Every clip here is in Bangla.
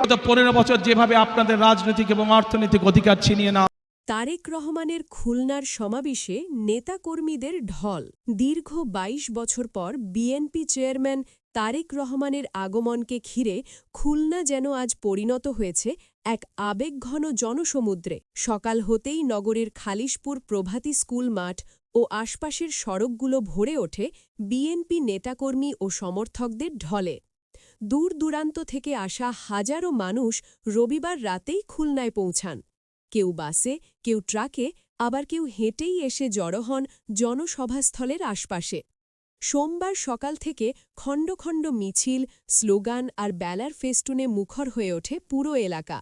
বিগত 15 বছর যেভাবে আপনাদের রাজনৈতিক এবং অর্থনৈতিক অধিকার ছিনিয়ে নেওয়া। তারেক রহমানের খুলনার সমাবেশে নেতাকর্মীদের ঢল। দীর্ঘ ২২ বছর পর বিএনপি চেয়ারম্যান তারেক রহমানের আগমনকে ঘিরে খুলনা যেন আজ পরিণত হয়েছে এক আবেগঘন জনসমুদ্রে। সকাল হতেই নগরের খালিশপুর প্রভাতী স্কুল মাঠ ও আশপাশের সড়কগুলো ভরে ওঠে বিএনপি নেতাকর্মী ও সমর্থকদের ঢলে। দূর দূরান্ত থেকে আসা হাজারো মানুষ রবিবার রাতেই খুলনায় পৌঁছান। কেউ বাসে, কেউ ট্রাকে, আবার কেউ হেঁটেই এসে জড়ো হন জনসভাস্থলের আশপাশে। সোমবার সকাল থেকে খণ্ড খণ্ড মিছিল, স্লোগান আর ব্যালার ফেস্টুনে মুখর হয়ে ওঠে পুরো এলাকা।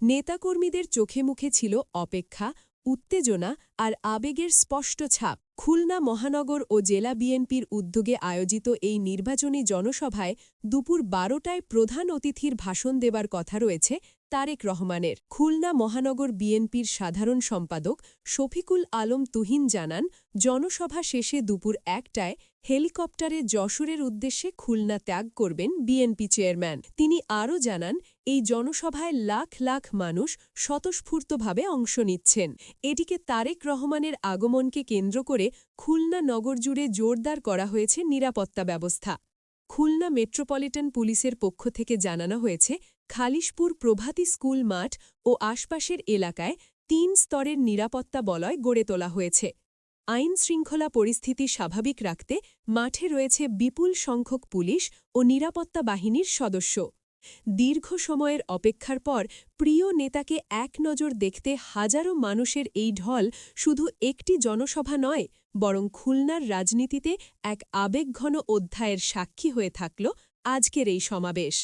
নেতাকর্মীদের চোখে মুখে ছিল অপেক্ষা, উত্তেজনা আর আবেগের স্পষ্ট ছাপ। খুলনা মহানগর ও জেলা বিএনপির উদ্যোগে আয়োজিত এই নির্বাচনী জনসভায় দুপুর ১২টায় প্রধান অতিথির ভাষণ দেবার কথা রয়েছে তারেক রহমানের। খুলনা মহানগর বিএনপির সাধারণ সম্পাদক শফিকুল আলম তুহিন জানান, জনসভা শেষে দুপুর ১টায় হেলিকপ্টারে যশোরের উদ্দেশ্যে খুলনা ত্যাগ করবেন বিএনপি চেয়ারম্যান। তিনি আরও জানান, এই জনসভায় লাখ লাখ মানুষ স্বতঃস্ফূর্তভাবে অংশ নিচ্ছেন। এটিকে তারেক রহমানের আগমনকে কেন্দ্র করে খুলনা নগর জুড়ে জোরদার করা হয়েছে নিরাপত্তা ব্যবস্থা। খুলনা মেট্রোপলিটন পুলিশের পক্ষ থেকে জানানো হয়েছে, খালিশপুর প্রভাতী স্কুল মাঠ ও আশপাশের এলাকায় ৩ স্তরের নিরাপত্তা বলয় গড়ে তোলা হয়েছে। আইন শৃঙ্খলা পরিস্থিতি স্বাভাবিক রাখতে মাঠে রয়েছে বিপুল সংখ্যক পুলিশ ও নিরাপত্তা বাহিনীর সদস্য। দীর্ঘ সময়ের অপেক্ষার পর প্রিয় নেতাকে এক নজর দেখতে হাজারো মানুষের এই ঢল শুধু একটি জনসভা নয়, বরং খুলনার রাজনীতিতে এক আবেগঘন অধ্যায়ের সাক্ষী হয়ে থাকল আজকের এই সমাবেশ।